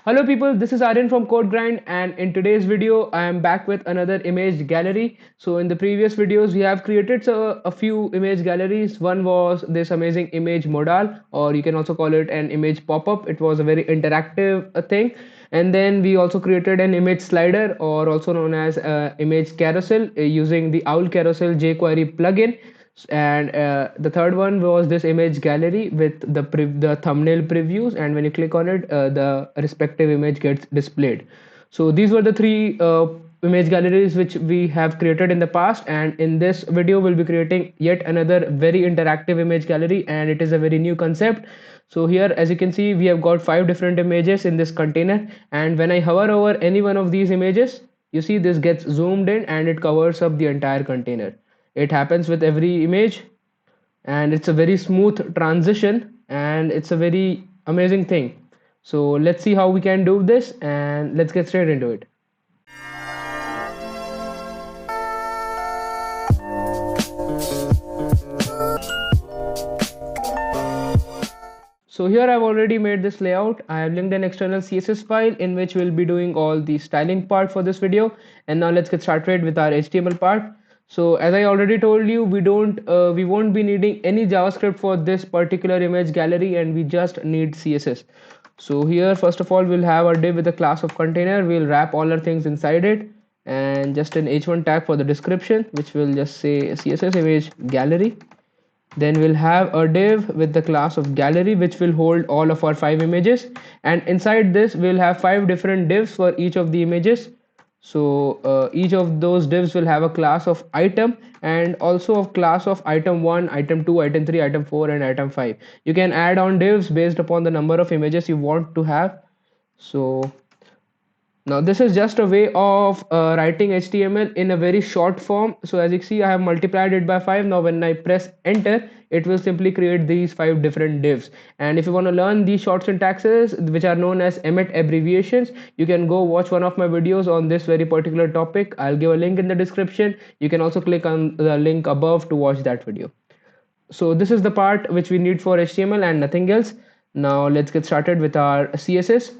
Hello people, this is Aryan from Code Grind, and in today's video I am back with another image gallery. So in the previous videos we have created a few image galleries. One was this amazing image modal, or you can also call it an image pop-up. It was a very interactive thing. And then we also created an image slider, or also known as image carousel, using the Owl Carousel jQuery plugin. And the third one was this image gallery with the thumbnail previews, and when you click on it, the respective image gets displayed. So these were the three image galleries which we have created in the past, and in this video we'll be creating yet another very interactive image gallery, and it is a very new concept. So here, as you can see, we have got 5 different images in this container, and when I hover over any one of these images, you see this gets zoomed in and it covers up the entire container. It happens with every image, and it's a very smooth transition, and it's a very amazing thing. So let's see how we can do this, and let's get straight into it. So here I've already made this layout. I have linked an external CSS file in which we'll be doing all the styling part for this video. And now let's get started with our HTML part. So as I already told you, we won't be needing any JavaScript for this particular image gallery, and we just need CSS. So here, first of all, we'll have a div with a class of container. We'll wrap all our things inside it, and just an h1 tag for the description, which will just say CSS image gallery. Then we'll have a div with the class of gallery, which will hold all of our 5 images, and inside this we'll have 5 different divs for each of the images. So each of those divs will have a class of item, and also a class of item 1, item 2, item 3, item 4, and item 5. You can add on divs based upon the number of images you want to have. So now this is just a way of writing HTML in a very short form. So as you see, I have multiplied it by 5. Now when I press enter, it will simply create these 5 different divs. And if you want to learn these short syntaxes, which are known as Emmet abbreviations, you can go watch one of my videos on this very particular topic. I'll give a link in the description. You can also click on the link above to watch that video. So this is the part which we need for HTML and nothing else. Now let's get started with our CSS.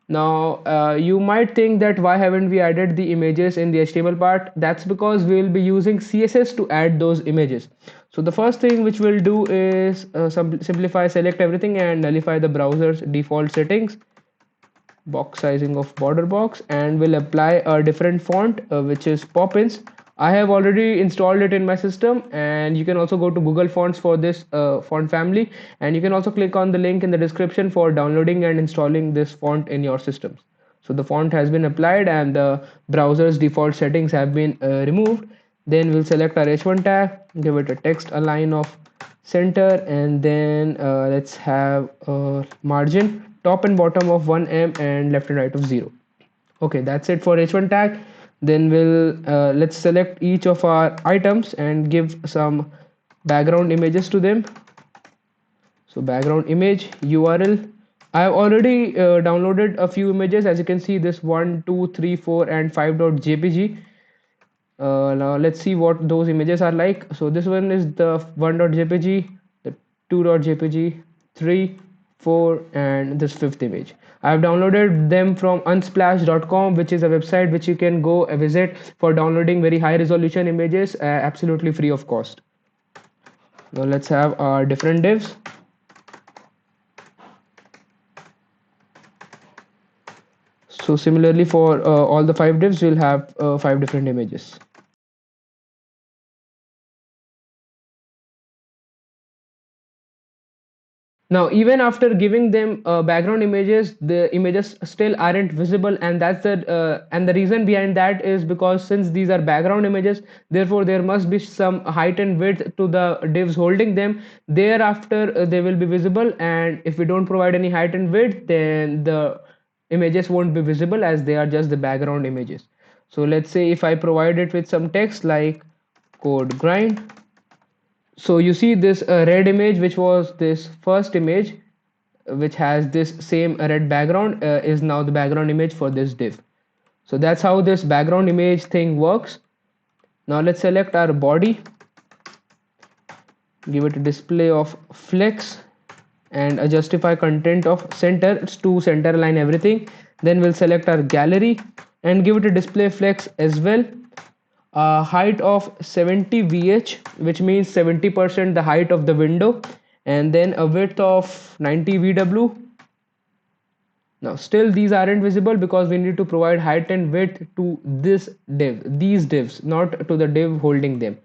Now you might think that why haven't we added the images in the HTML part? That's because we will be using CSS to add those images. So the first thing which we'll do is simplify select everything and nullify the browser's default settings, box sizing of border box, and we'll apply a different font which is Poppins. I have already installed it in my system, and you can also go to Google Fonts for this font family, and you can also click on the link in the description for downloading and installing this font in your systems. So the font has been applied and the browser's default settings have been removed. Then we'll select our h1 tag, give it a text align of center, and then let's have a margin top and bottom of 1 em and left and right of 0. Okay, that's it for h1 tag. Then let's select each of our items and give some background images to them. So background image URL, I have already downloaded a few images. As you can see, this 1, 2, 3, 4, and 5.jpg. Now let's see what those images are like. So this one is the 1.jpg, the 2.jpg, 3, 4, and this 5th image. I have downloaded them from unsplash.com, which is a website which you can go visit for downloading very high resolution images absolutely free of cost. Now let's have our different divs. So similarly for all the 5 divs, we'll have 5 different images. Now even after giving them background images, the images still aren't visible, and the reason behind that is because since these are background images, therefore there must be some height and width to the divs holding them. Thereafter they will be visible, and if we don't provide any height and width, then the images won't be visible as they are just the background images. So let's say if I provide it with some text like code grind. So you see this red image, which was this first image, which has this same red background, is now the background image for this div. So that's how this background image thing works. Now let's select our body, give it a display of flex, and a justify content of center to center align everything. Then we'll select our gallery and give it a display flex as well. A height of 70 VH, which means 70% the height of the window, and then a width of 90 VW. Now still these aren't visible because we need to provide height and width to these divs, not to the div holding them.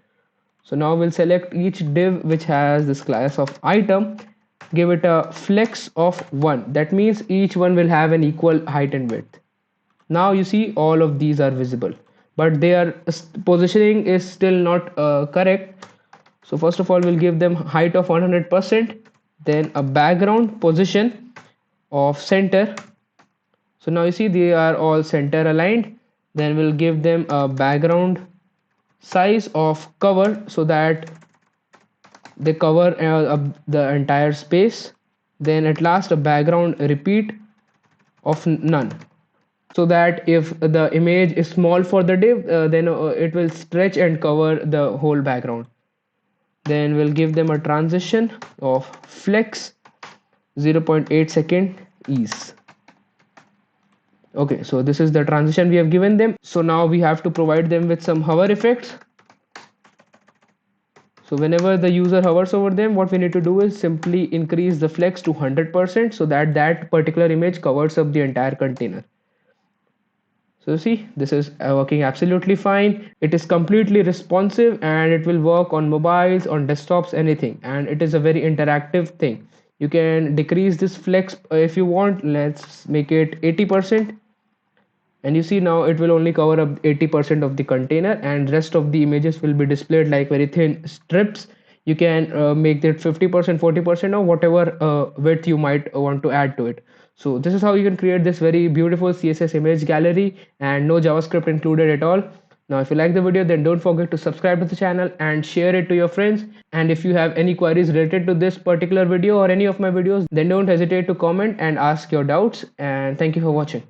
So now we'll select each div which has this class of item, give it a flex of 1. That means each one will have an equal height and width. Now you see all of these are visible, but their positioning is still not correct. So first of all, we'll give them height of 100%, then a background position of center. So now you see they are all center aligned. Then we'll give them a background size of cover so that they cover the entire space. Then at last a background repeat of none, so that if the image is small for the div, then it will stretch and cover the whole background. Then we'll give them a transition of flex 0.8 second ease. Okay, so this is the transition we have given them. So now we have to provide them with some hover effects. So whenever the user hovers over them, what we need to do is simply increase the flex to 100% so that that particular image covers up the entire container. So see, this is working absolutely fine. It is completely responsive and it will work on mobiles, on desktops, anything. And it is a very interactive thing. You can decrease this flex if you want. Let's make it 80%. And you see now it will only cover up 80% of the container, and rest of the images will be displayed like very thin strips. You can make that 50%, 40%, or whatever width you might want to add to it. So this is how you can create this very beautiful CSS image gallery, and no JavaScript included at all. Now if you like the video, then don't forget to subscribe to the channel and share it to your friends. And if you have any queries related to this particular video or any of my videos, then don't hesitate to comment and ask your doubts. And thank you for watching.